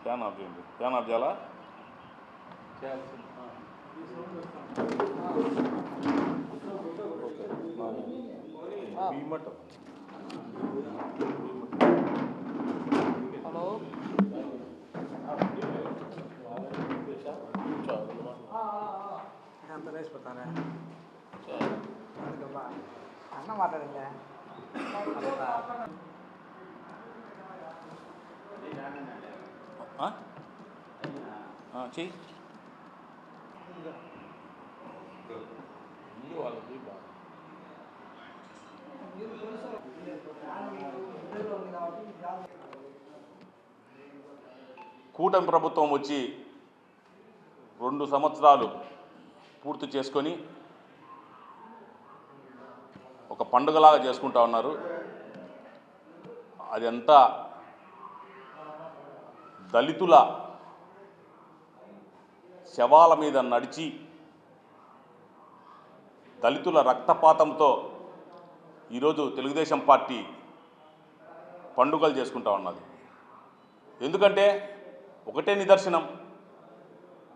Fan of చేయండి. Fan of చేయాలా? Hello అంత వేసిపోతానే అన్న మాట్లాడిందే చెయ్యి. కూటమి ప్రభుత్వం వచ్చి 2 సంవత్సరాలు పూర్తి చేసుకొని ఒక పండుగలాగా చేసుకుంటా ఉన్నారు. అదంతా దళితుల శవాల మీద నడిచి దళితుల రక్తపాతంతో ఈరోజు తెలుగుదేశం పార్టీ పండుగలు చేసుకుంటా ఉన్నది. ఎందుకంటే ఒకటే నిదర్శనం,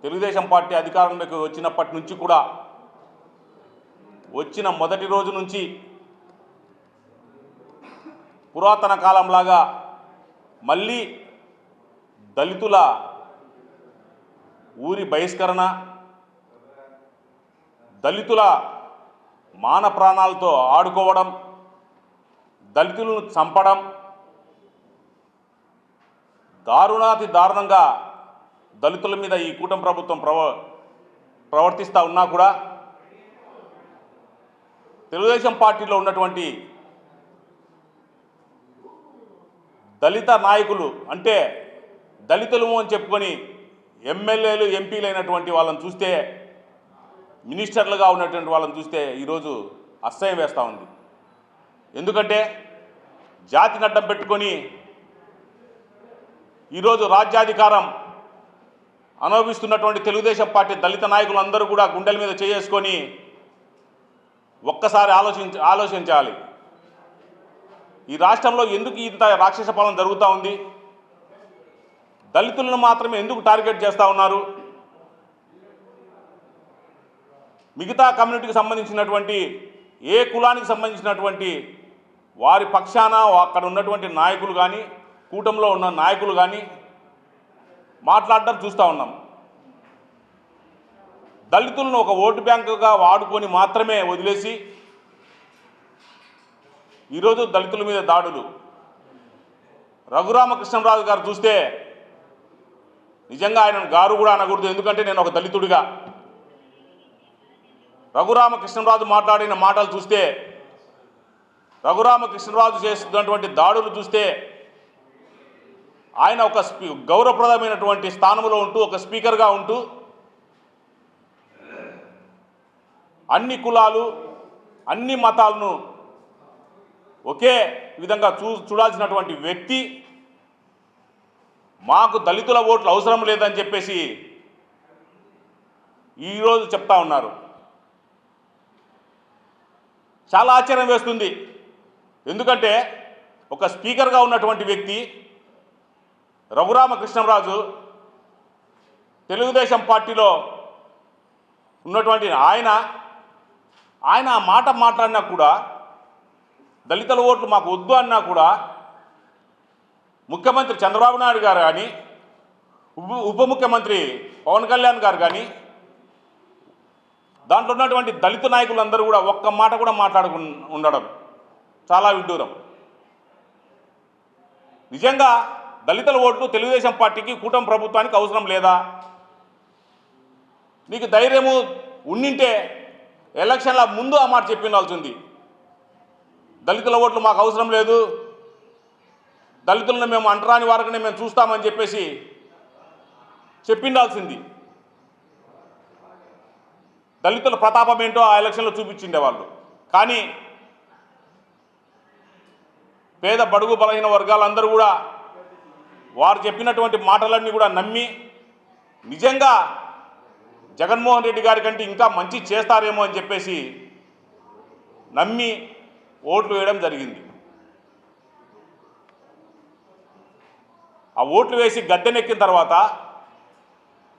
తెలుగుదేశం పార్టీ అధికారంలోకి వచ్చినప్పటి నుంచి కూడా వచ్చిన మొదటి రోజు నుంచి పురాతన కాలంలాగా మళ్ళీ దళితుల ఊరి బహిష్కరణ, దళితుల మాన ప్రాణాలతో ఆడుకోవడం, దళితులను చంపడం, దారుణాతి దారుణంగా దళితుల మీద ఈ కూటమి ప్రభుత్వం ప్రవర్తిస్తూ ఉన్నా కూడా తెలుగుదేశం పార్టీలో ఉన్నటువంటి దళిత నాయకులు, అంటే దళితులము అని చెప్పుకొని ఎమ్మెల్యేలు ఎంపీలు అయినటువంటి వాళ్ళని చూస్తే, మినిస్టర్లుగా ఉన్నటువంటి వాళ్ళని చూస్తే ఈరోజు అసహ్యం వేస్తూ ఉంది. ఎందుకంటే జాతిని అడ్డం పెట్టుకొని ఈరోజు రాజ్యాధికారం అనుభవిస్తున్నటువంటి తెలుగుదేశం పార్టీ దళిత నాయకులు అందరూ కూడా గుండెల మీద చేసుకొని ఒక్కసారి ఆలోచించాలి. ఈ రాష్ట్రంలో ఎందుకు ఇంత రాక్షస పాలన జరుగుతూ ఉంది? దళితులను మాత్రమే ఎందుకు టార్గెట్ చేస్తూ ఉన్నారు? మిగతా కమ్యూనిటీకి సంబంధించినటువంటి ఏ కులానికి సంబంధించినటువంటి వారి పక్షాన అక్కడ ఉన్నటువంటి నాయకులు కానీ, కూటమిలో ఉన్న నాయకులు కానీ మాట్లాడడం చూస్తూ ఉన్నాం. దళితులను ఒక ఓటు బ్యాంకుగా వాడుకొని మాత్రమే వదిలేసి ఈరోజు దళితుల మీద దాడులు. రఘురామకృష్ణరాజు గారు చూస్తే నిజంగా ఆయన గారు కూడా అనకూడదు, ఎందుకంటే నేను ఒక దళితుడిగా. రఘురామకృష్ణరాజు మాట్లాడిన మాటలు చూస్తే, రఘురామకృష్ణరాజు చేస్తున్నటువంటి దాడులు చూస్తే ఆయన ఒక గౌరవప్రదమైనటువంటి స్థానంలో ఉంటూ, ఒక స్పీకర్గా ఉంటూ అన్ని కులాలు అన్ని మతాలను ఒకే విధంగా చూడాల్సినటువంటి వ్యక్తి మాకు దళితుల ఓట్లు అవసరం లేదని చెప్పేసి ఈరోజు చెప్తా ఉన్నారు. చాలా ఆశ్చర్యం వేస్తుంది. ఎందుకంటే ఒక స్పీకర్గా ఉన్నటువంటి వ్యక్తి రఘురామకృష్ణరాజు, తెలుగుదేశం పార్టీలో ఉన్నటువంటి ఆయన ఆ మాట మాట్లాడినా కూడా, దళితుల ఓట్లు మాకు వద్దు అన్నా కూడా ముఖ్యమంత్రి చంద్రబాబు నాయుడు గారు కానీ, ఉప ముఖ్యమంత్రి పవన్ కళ్యాణ్ గారు కానీ, దాంట్లో ఉన్నటువంటి దళిత నాయకులందరూ కూడా ఒక్క మాట కూడా ఉండడం చాలా విడ్డూరం. నిజంగా దళితుల ఓట్లు తెలుగుదేశం పార్టీకి, కూటమి ప్రభుత్వానికి అవసరం లేదా? నీకు ధైర్యము ఉండింటే ఎలక్షన్ల ముందు ఆ మాట చెప్పిండాల్సింది. దళితుల ఓట్లు మాకు అవసరం లేదు, దళితులను మేము అంటరాని వారికనే మేము చూస్తామని చెప్పేసి చెప్పిండాల్సింది. దళితుల ప్రతాపం ఏంటో ఆ ఎలక్షన్లో చూపించిండే వాళ్ళు. కానీ పేద బడుగు బలహీన వర్గాలందరూ కూడా వారు చెప్పినటువంటి మాటలన్నీ కూడా నమ్మి నిజంగా జగన్మోహన్ రెడ్డి గారి కంటే ఇంకా మంచి చేస్తారేమో అని చెప్పేసి నమ్మి ఓట్లు వేయడం జరిగింది. ఆ ఓట్లు వేసి గద్దెనెక్కిన తర్వాత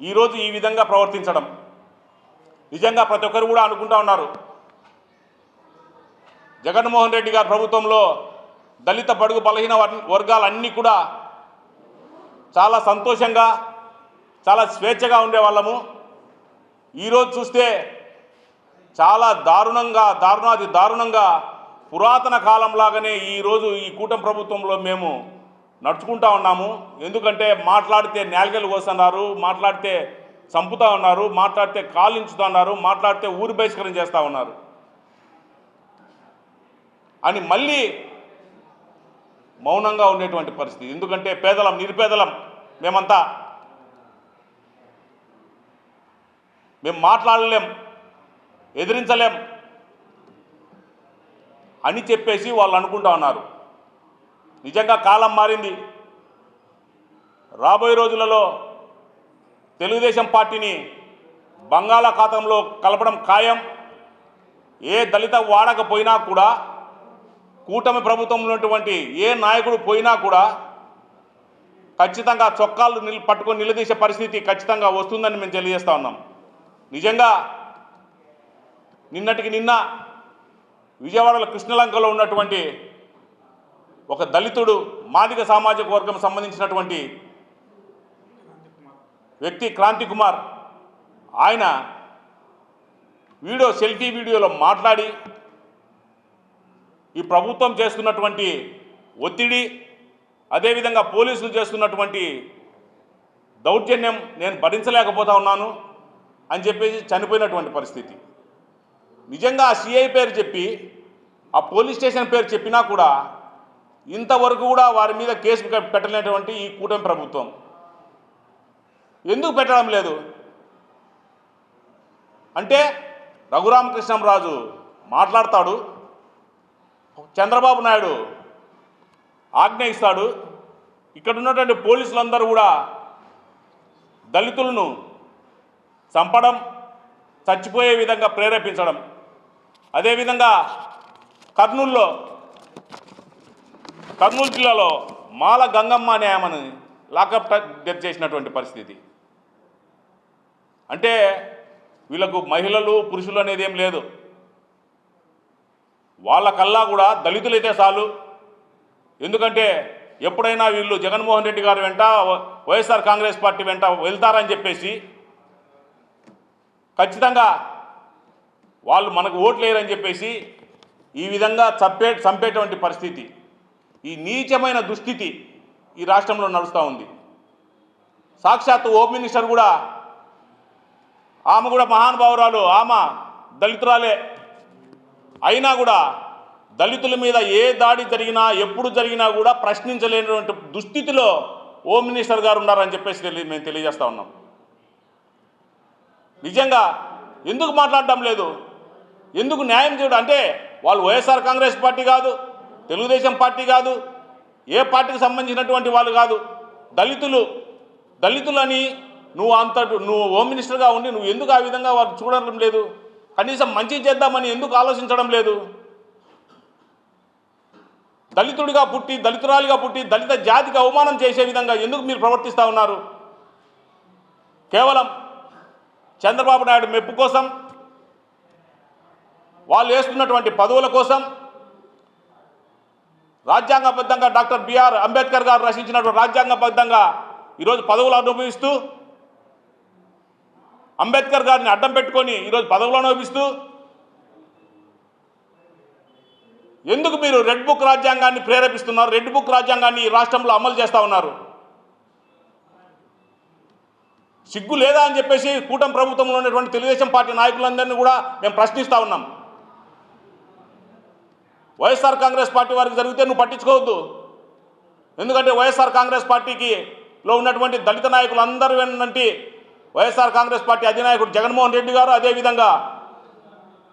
ఈరోజు ఈ విధంగా ప్రవర్తించడం నిజంగా ప్రతి ఒక్కరు కూడా అనుకుంటా ఉన్నారు, జగన్మోహన్ రెడ్డి గారి ప్రభుత్వంలో దళిత బడుగు బలహీన వర్గాలన్నీ కూడా చాలా సంతోషంగా చాలా స్వేచ్ఛగా ఉండేవాళ్ళము. ఈరోజు చూస్తే చాలా దారుణాది దారుణంగా పురాతన కాలంలాగానే ఈరోజు ఈ కూటమి ప్రభుత్వంలో మేము నడుచుకుంటా ఉన్నాము. ఎందుకంటే మాట్లాడితే నేలగలు కోస్తున్నారు, మాట్లాడితే చంపుతా ఉన్నారు, మాట్లాడితే కాలించుతా ఉన్నారు, మాట్లాడితే ఊరు బహిష్కరణ చేస్తూ ఉన్నారు అని మళ్ళీ మౌనంగా ఉండేటువంటి పరిస్థితి. ఎందుకంటే పేదలం నిరుపేదలం మేమంతా, మేము మాట్లాడలేం, ఎదిరించలేం అని చెప్పేసి వాళ్ళు అనుకుంటా ఉన్నారు. నిజంగా కాలం మారింది. రాబోయే రోజులలో తెలుగుదేశం పార్టీని బంగాళాఖాతంలో కలపడం ఖాయం. ఏ దళిత వాడకపోయినా కూడా, కూటమి ప్రభుత్వంలో ఉన్నటువంటి ఏ నాయకుడు పోయినా కూడా ఖచ్చితంగా చొక్కాలు పట్టుకొని నిలదీసే పరిస్థితి ఖచ్చితంగా వస్తుందని మేము తెలియజేస్తూ ఉన్నాం. నిజంగా నిన్నటికి నిన్న విజయవాడలో కృష్ణలంకలో ఉన్నటువంటి ఒక దళితుడు మాదిగ సామాజిక వర్గం సంబంధించినటువంటి వ్యక్తి క్రాంతి కుమార్, ఆయన సెల్ఫీ వీడియోలో మాట్లాడి ఈ ప్రభుత్వం చేస్తున్నటువంటి ఒత్తిడి, అదేవిధంగా పోలీసులు చేస్తున్నటువంటి దౌర్జన్యం నేను భరించలేకపోతా ఉన్నాను అని చెప్పేసి చనిపోయినటువంటి పరిస్థితి. నిజంగా ఆ సిఐ పేరు చెప్పి, ఆ పోలీస్ స్టేషన్ పేరు చెప్పినా కూడా ఇంతవరకు కూడా వారి మీద కేసు పెట్టలేనటువంటి ఈ కూటమి ప్రభుత్వం ఎందుకు పెట్టడం లేదు అంటే, రఘురామకృష్ణంరాజు మాట్లాడతాడు, చంద్రబాబు నాయుడు ఆజ్ఞ ఇస్తాడు, ఇక్కడ ఉన్నటువంటి పోలీసులందరూ కూడా దళితులను చంపడం, చచ్చిపోయే విధంగా ప్రేరేపించడం. అదేవిధంగా కర్నూలు జిల్లాలో మాల గంగమ్మ అనే ఆమెను లాకప్ డెత్ చేసినటువంటి పరిస్థితి. అంటే వీళ్ళకు మహిళలు పురుషులు అనేది ఏం లేదు, వాళ్ళకల్లా కూడా దళితులైతే చాలు. ఎందుకంటే ఎప్పుడైనా వీళ్ళు జగన్మోహన్ రెడ్డి గారు వెంట, వైఎస్ఆర్ కాంగ్రెస్ పార్టీ వెంట వెళ్తారని చెప్పేసి ఖచ్చితంగా వాళ్ళు మనకు ఓట్లు వేయరని చెప్పేసి ఈ విధంగా చంపేటువంటి పరిస్థితి, ఈ నీచమైన దుస్థితి ఈ రాష్ట్రంలో నడుస్తూ ఉంది. సాక్షాత్తు హోమ్ మినిస్టర్ కూడా, ఆమె కూడా మహానుభావురాలు, ఆమె దళితురాలే అయినా కూడా దళితుల మీద ఏ దాడి జరిగినా, ఎప్పుడు జరిగినా కూడా ప్రశ్నించలేనటువంటి దుస్థితిలో హోమ్ మినిస్టర్ గారు ఉన్నారని చెప్పేసి మేము తెలియజేస్తూ ఉన్నాం. నిజంగా ఎందుకు మాట్లాడడం లేదు, ఎందుకు న్యాయం చేయడం? అంటే వాళ్ళు వైఎస్ఆర్ కాంగ్రెస్ పార్టీ కాదు, తెలుగుదేశం పార్టీ కాదు, ఏ పార్టీకి సంబంధించినటువంటి వాళ్ళు కాదు, దళితులని నువ్వు హోమ్ మినిస్టర్గా ఉండి నువ్వు ఎందుకు ఆ విధంగా వాళ్ళు చూడడం లేదు? కనీసం మంచి చేద్దామని ఎందుకు ఆలోచించడం లేదు? దళితుడిగా పుట్టి, దళితురాలిగా పుట్టి, దళిత జాతికి అవమానం చేసే విధంగా ఎందుకు మీరు ప్రవర్తిస్తూ ఉన్నారు? కేవలం చంద్రబాబు నాయుడు మెప్పు కోసం, వాళ్ళు వేస్తున్నటువంటి పదవుల కోసం, రాజ్యాంగబద్ధంగా డాక్టర్ బిఆర్ అంబేద్కర్ గారు రచించినటువంటి రాజ్యాంగబద్ధంగా ఈరోజు పదవులు అనుభవిస్తూ, అంబేద్కర్ గారిని అడ్డం పెట్టుకొని ఈరోజు పదవులు అనుభవిస్తూ, ఎందుకు మీరు రెడ్ బుక్ రాజ్యాంగాన్ని ప్రేరేపిస్తున్నారు? రెడ్ బుక్ రాజ్యాంగాన్ని ఈ రాష్ట్రంలో అమలు చేస్తూ ఉన్నారు. సిగ్గు లేదా అని చెప్పేసి కూటమి ప్రభుత్వంలో ఉన్నటువంటి తెలుగుదేశం పార్టీ నాయకులందరినీ కూడా మేము ప్రశ్నిస్తూ ఉన్నాం. వైఎస్ఆర్ కాంగ్రెస్ పార్టీ వారికి జరిగితే నువ్వు పట్టించుకోవద్దు. ఎందుకంటే వైఎస్ఆర్ కాంగ్రెస్ పార్టీలో ఉన్నటువంటి దళిత నాయకులు అందరూ వెన్నంటి వైఎస్ఆర్ కాంగ్రెస్ పార్టీ అధినాయకుడు జగన్మోహన్ రెడ్డి గారు, అదేవిధంగా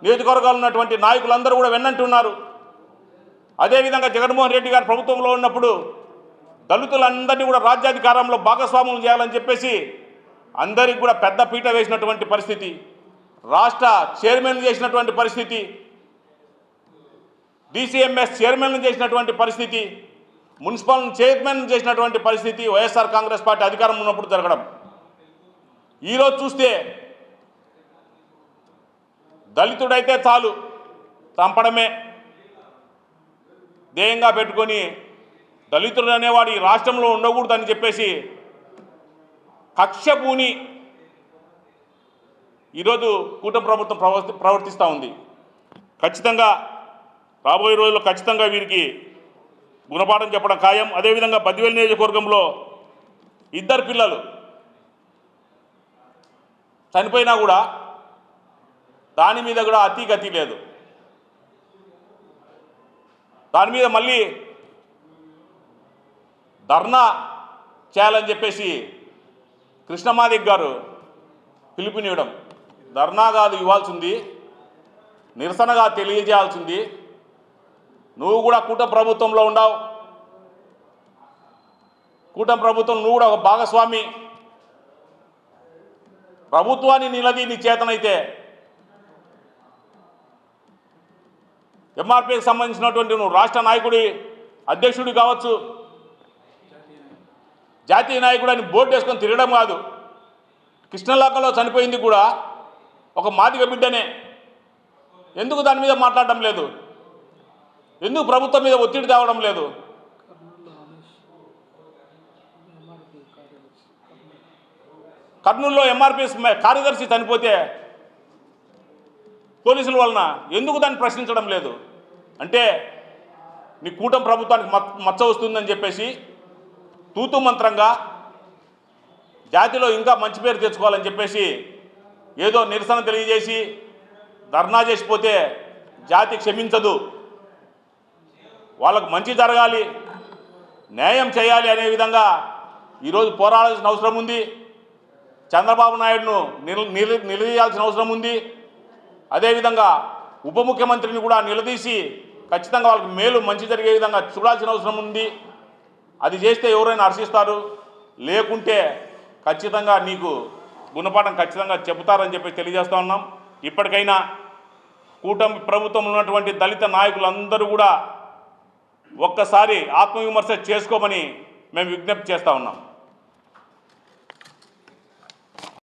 నియోజకవర్గాలు ఉన్నటువంటి నాయకులందరూ కూడా వెన్నంటి ఉన్నారు. అదేవిధంగా జగన్మోహన్ రెడ్డి గారు ప్రభుత్వంలో ఉన్నప్పుడు దళితులందరినీ కూడా రాజ్యాధికారంలో భాగస్వామ్యం చేయాలని చెప్పేసి అందరికి కూడా పెద్ద పీట వేసినటువంటి పరిస్థితి, రాష్ట్ర చైర్మన్ చేసినటువంటి పరిస్థితి, DCMS చైర్మన్ చేసినటువంటి పరిస్థితి, మున్సిపల్ చైర్మన్ చేసినటువంటి పరిస్థితి వైఎస్ఆర్ కాంగ్రెస్ పార్టీ అధికారం ఉన్నప్పుడు జరగడం. ఈరోజు చూస్తే దళితుడైతే చాలు చంపడమే ధ్యేయంగా పెట్టుకొని దళితుడు అనేవాడు ఈ రాష్ట్రంలో ఉండకూడదని చెప్పేసి కక్ష పూని ఈరోజు కూటమి ప్రభుత్వం ప్రవర్తిస్తూ ఉంది. ఖచ్చితంగా రాబోయే రోజుల్లో ఖచ్చితంగా వీరికి గుణపాఠం చెప్పడం ఖాయం. అదేవిధంగా బద్దివేలు నియోజకవర్గంలో 2 పిల్లలు చనిపోయినా కూడా దాని మీద కూడా అతి లేదు. దాని మీద మళ్ళీ ధర్నా చేయాలని చెప్పేసి కృష్ణమాదిక్ గారు పిలుపునివ్వడం. ధర్నా కాదు ఇవ్వాల్సింది, నిరసనగా తెలియజేయాల్సింది. నువ్వు కూడా కూటమి ప్రభుత్వంలో ఉన్నావు, కూటమి ప్రభుత్వం నువ్వు కూడా ఒక భాగస్వామి. ప్రభుత్వాన్ని నిలదీ నీ చేతనైతే ఎంఆర్పీకి సంబంధించినటువంటి నువ్వు రాష్ట్ర నాయకుడి అధ్యక్షుడి కావచ్చు, జాతీయ నాయకుడు అని బోర్డు వేసుకొని తిరగడం కాదు. కృష్ణలాకలో చనిపోయింది కూడా ఒక మాదిగ బిడ్డనే. ఎందుకు దాని మీద మాట్లాడడం లేదు? ఎందుకు ప్రభుత్వం మీద ఒత్తిడి తేవడం లేదు? కర్నూలులో ఎంఆర్పీ కార్యదర్శి చనిపోతే పోలీసుల వలన ఎందుకు దాన్ని ప్రశ్నించడం లేదు? అంటే నీ కూటమి ప్రభుత్వానికి మచ్చ వస్తుందని చెప్పేసి తూతు మంత్రంగా జాతిలో ఇంకా మంచి పేరు తెచ్చుకోవాలని చెప్పేసి ఏదో నిరసన తెలియజేసి ధర్నా చేసిపోతే జాతి క్షమించదు. వాళ్ళకు మంచి జరగాలి, న్యాయం చేయాలి అనే విధంగా ఈరోజు పోరాడాల్సిన అవసరం ఉంది. చంద్రబాబు నాయుడును నిలదీయాల్సిన అవసరం ఉంది. అదేవిధంగా ఉప ముఖ్యమంత్రిని కూడా నిలదీసి ఖచ్చితంగా వాళ్ళకి మేలు మంచి జరిగే విధంగా చూడాల్సిన అవసరం ఉంది. అది చేస్తే ఎవరైనా హర్షిస్తారు, లేకుంటే ఖచ్చితంగా నీకు గుణపాఠం ఖచ్చితంగా చెబుతారని చెప్పి తెలియజేస్తూ ఉన్నాం. ఇప్పటికైనా కూటమి ప్రభుత్వంలో ఉన్నటువంటి దళిత నాయకులందరూ కూడా ఒక్కసారి ఆత్మవిమర్శ చేసుకోమని మేము విజ్ఞప్తి చేస్తూ ఉన్నాం.